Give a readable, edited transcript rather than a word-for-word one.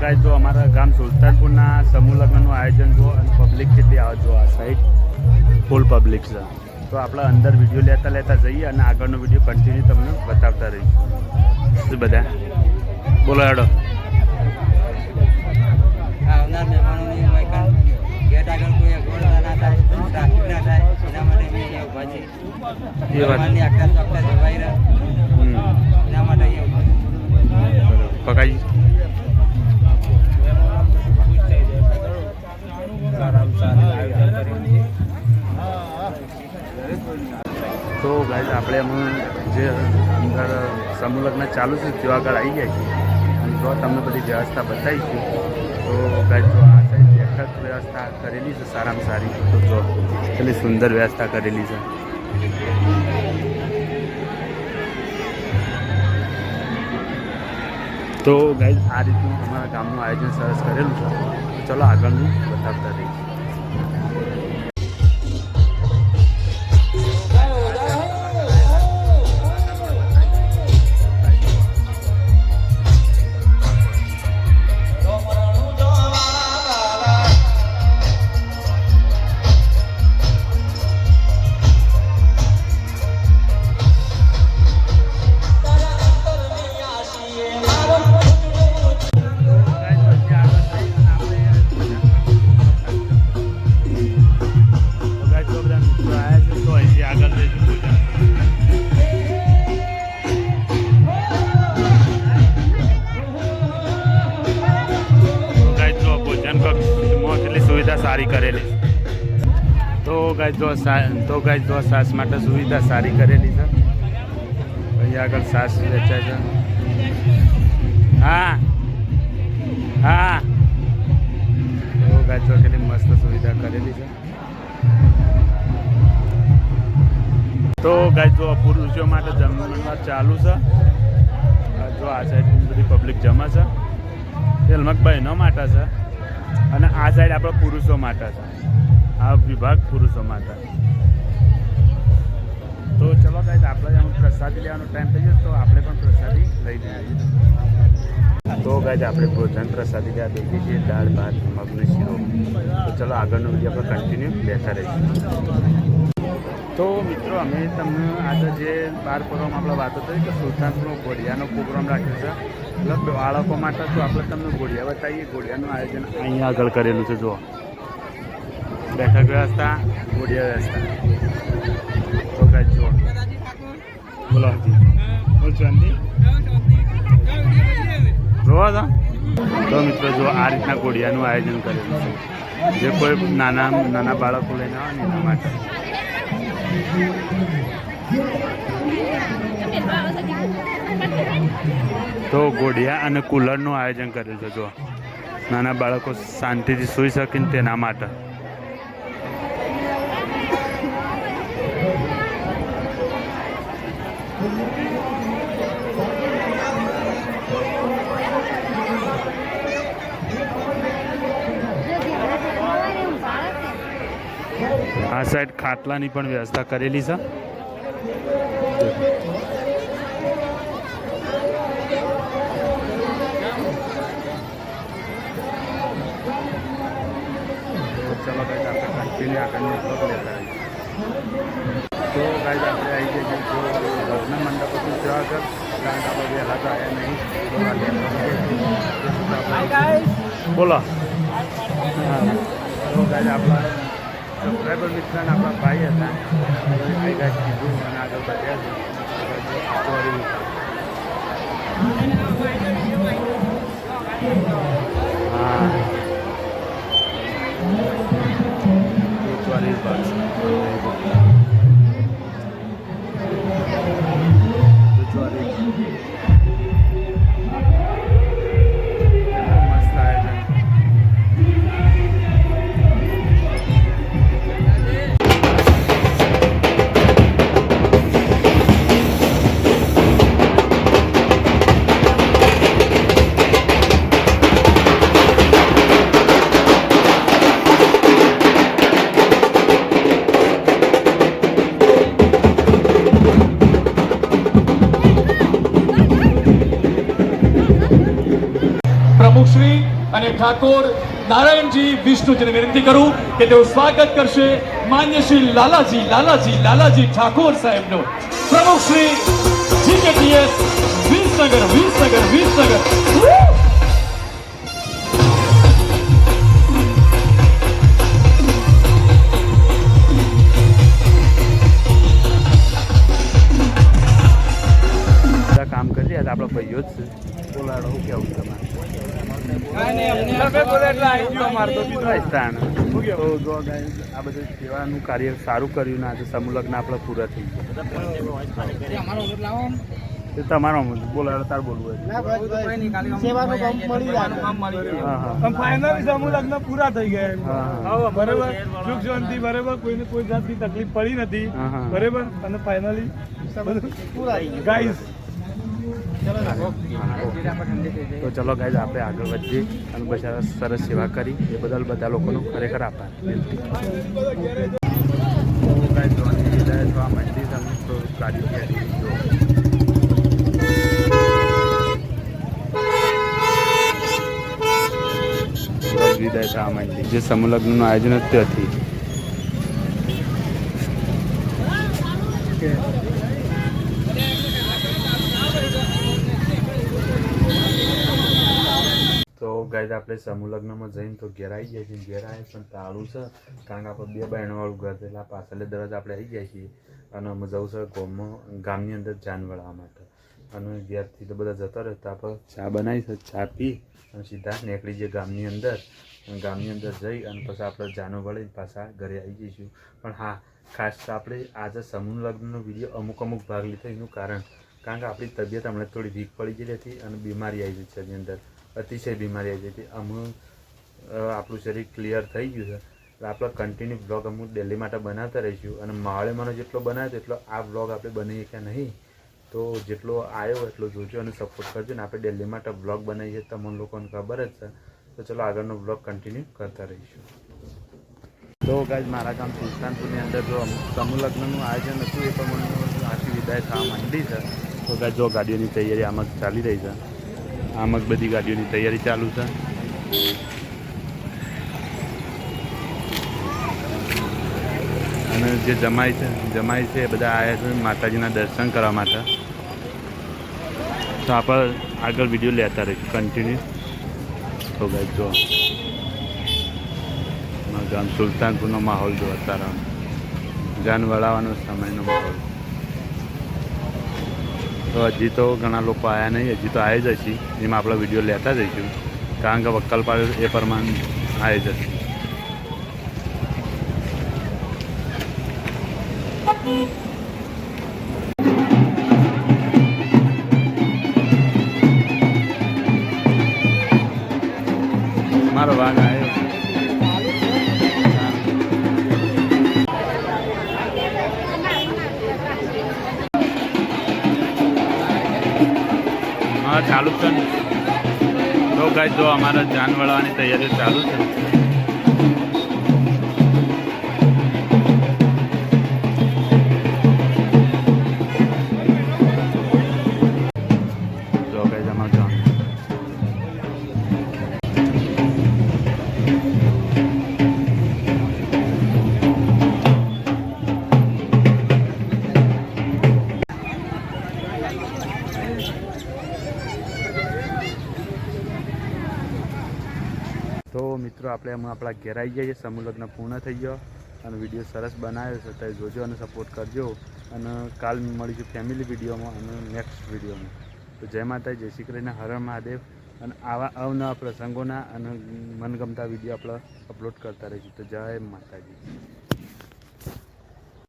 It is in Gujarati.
ગાઈસ જો અમારા ગામ સુલતાનપુરના સમૂહ લગ્નનું આયોજન જો અને પબ્લિક કેટલી આવે જો આ સાઈડ ફૂલ પબ્લિક છે. તો આપણે અંદર વિડીયો લેતા લેતા જઈએ અને આગળનો વિડીયો કન્ટિન્યુ તમને બતાવતા રહીશું. બધા બોલો હેડો. આવનાર મહેમાનોની ગેટ આગળ કોઈ અગવડતા ના થાય, ટ્રાફિક ના થાય એના માટે બી અહીંયા ઊભા છે. મહેમાનની આખા ચોકટા જવાઈ રહે એના માટે અહીંયા ઊભા છે. પકાઈ તો ગાઈસ આપણે એમાં જે અંદર સમૂહ લગ્ન ચાલુ છે ત્યાં આગળ આવી જાય છે અને જો તમને બધી વ્યવસ્થા બતાવીશું. તો ગાઈસ જો આ સાઈડ બેઠક વ્યવસ્થા કરેલી છે સારામાં સારી. તો જો કેટલી સુંદર વ્યવસ્થા કરેલી છે. તો ગાઈસ આ રીતનું અમારા ગામનું આયોજન સરસ કરેલું છે. ચલો આગળનું બતાવતા રહીશું. સારી કરેલી. તો ગાઈસ જો સાસ માટે સુવિધા સારી કરેલી છે. અહીંયા આગળ સાસ વેચાય છે. હા હા તો ગાઈસ જો કેટલી મસ્ત સુવિધા કરેલી છે. તો ગાઈસ જો પુરુષો માટે જમવાનું ચાલુ છે. જો આ સાઈડ બધી પબ્લિક જમા છે. હેલમક બહેનો માટે છે અને આ સાઈડ આપણે પુરુષો માટે છે. આ વિભાગ પુરુષો માટે. તો ચલો ગાઈસ આપણે એમ પ્રસાદી લેવાનો ટાઈમ થઈ જશે તો આપણે પણ પ્રસાદી લઈ લઈએ. તો ગાઈસ આપણે ભોજન પ્રસાદી લેવા બેસીએ છીએ. દાળ ભાત મગનો શીરો. તો ચલો આગળનો વિડીયો આપણે કન્ટિન્યુ લેતા રહીશું. તો મિત્રો અમે તમને આજે જે બાર પ્રોગ્રામ આપણે વાતો કરી કે સુલતાનપુરનો ઘોડિયાનો પ્રોગ્રામ રાખ્યો છે. મતલબ બાળકો માટે તો આપણે તમને ઘોડિયા બતાવીએ. ઘોડિયાનું આયોજન અહીંયા આગળ કરેલું છે. જુઓ બેઠક વ્યવસ્થા, ઘોડિયા વ્યવસ્થા. તો કાંઈ જુઓ બોલો હજી બોલ શાંતિ જોવા તો મિત્રો જુઓ આ રીતના ઘોડિયાનું આયોજન કરેલું છે. જે કોઈ નાના બાળકો લઈને આવે ને એના માટે. તો ઘોડિયા અને કુલરનું આયોજન કરેલું છે. જો નાના બાળકો શાંતિથી સૂઈ શકે ને તેના માટે. આ સાઈડ ખાટલાની પણ વ્યવસ્થા કરેલી છે. ચલો ગાઈસ આપણે કન્ટિન્યુ આગળની બ્લોગ લેતા રહીએ. તો ગાઈસ આપણે આવી જઈએ જો લગ્ન મંડપ હતું ત્યાં આગળ. કારણ કે આપણે વહેલા તો આવ્યા નહીં. બોલો હા તો ગાઈસ આપણા સબસ્ક્રાઈબર મિત્રને આપણા ભાઈ હતા. ભાઈ ગાઈસ કીધું અને આગળ વધ્યા છે. સોરી હા વાળી વાત પ્રમુખશ્રી અને ઠાકોર નારાયણજી વિષ્ણુજીને વિનંતી કરું કે તેઓ સ્વાગત કરશે માન્ય શ્રી લાલાજી ઠાકોર સાહેબનો. પ્રમુખશ્રી જીકેટીએસ વિસનગર. કામ કરી રહ્યા આપણા ભાઈઓ જ છે. બોલાડો શું કેવું તમારે? આ બધું સેવાનું કાર્ય સારું કર્યું ને આજે સમૂહ લગ્ન આપણે પૂરા થઈ ગયા. તમારો બોલાડો તાર બોલવું ફાઇનલી સમૂહ લગ્ન પૂરા થઈ ગયા બરાબર. સુખ શાંતિ બરાબર, કોઈને કોઈ જાતની તકલીફ પડી નથી બરાબર. અને ફાઇનલી ગાઈસ તો ચલો ગાઈઝ આપણે આગળ વધીએ અને બચારા સરસ સેવા કરી એ બદલ બધા લોકોનો ખરેખર આભાર. વિદાય થવા માંડી જે સમૂહ લગ્નનું આયોજન જ ત્યાંથી. તો ગાઈઝ આપણે સમૂહ લગ્નમાં જઈને તો ઘેર આવી જાય છીએ. ઘેર આવે પણ તાળું છે કારણ કે આપણે 2 બહેનોવાળું ઘર છે એટલે પાછળ દરવાજ આપણે આવી જાય છીએ. અને અમે જવું છે ગામની અંદર જાન વળવા માટે. અને ઘેરથી તો બધા જતા રહે તો આપણે ચા બનાવી છે. ચા પી અને સીધા નીકળી જઈએ ગામની અંદર જઈ અને પછી આપણે જાનો વળીને પાછા ઘરે આવી જઈશું. પણ હા, ખાસ તો આપણે આજે સમૂહ લગ્નનો વિડીયો અમુક ભાગ લીધો એનું કારણ કે આપણી તબિયત હમણાં થોડી વીક પડી ગઈ હતી અને બીમારી આવી ગઈ છે. એની અંદર અતિશય બીમારી આવી હતી. આપણું શરીર ક્લિયર થઈ ગયું છે એટલે આપણે કન્ટિન્યુ બ્લોગ અમુક ડેલી માટે બનાવતા રહીશું. અને માળેમાંનો જેટલો બનાવ્યો એટલો આ બ્લોગ આપણે બનાવીએ કે નહીં, તો જેટલો આવ્યો એટલો જોજો અને સપોર્ટ કરજો. ને આપણે ડેલી માટે બ્લોગ બનાવીએ તમને લોકોને ખબર જ છે. તો ચલો આગળનો બ્લોગ કન્ટિન્યુ કરતા રહીશું. તો ગાઈઝ મારા ગામ સુલતાનપુરની અંદર જો સમૂહ લગ્નનું આયોજન હતું એ પણ મને આખી વિદાય થવા માંડી છે. તો ગાઈઝ જો ગાડીઓની તૈયારી આમ જ ચાલી રહી છે. આમ જ બધી ગાડીઓની તૈયારી ચાલુ છે. અને જે જમાઈ છે એ બધા આવ્યા છે માતાજીના દર્શન કરવા માટે. તો આપણે આગળ વિડીયો લેતા રહીશું કન્ટિન્યુ. તો ગાઈઝ જો ગામ સુલતાનપુરનો માહોલ જો અત્યારે જાન વળાવવાનો સમયનો માહોલ. તો હજી તો ઘણા લોકો આવ્યા નહીં, હજી તો આવી જશે. એમાં આપણે વિડીયો લેતા જઈશું કારણ કે વક્કલ પાડે એ પ્રમાણે આવી જશે. મારો વાગ આવ્યો. હા ચાલુ છે ને. તો ગાઈઝ જો અમારા જાન વળવાની તૈયારીઓ ચાલુ છે. જો ગાઈઝ અમારું જાન તો મિત્રો આપણે એમાં આપણા ઘેર આવી જઈએ. સમૂહ લગ્ન પૂર્ણ થઈ ગયો અને વિડીયો સરસ બનાવ્યો છે. ત્યારે જોજો અને સપોર્ટ કરજો. અને કાલ મળીશું ફેમિલી વિડીયોમાં અને નેક્સ્ટ વિડીયોમાં. તો જય માતાજી, જય શ્રી કૃષ્ણ, હર હર મહાદેવ. અને આવા અવનવા પ્રસંગોના અને મનગમતા વિડીયો આપણે અપલોડ કરતા રહીશું. તો જય માતાજી.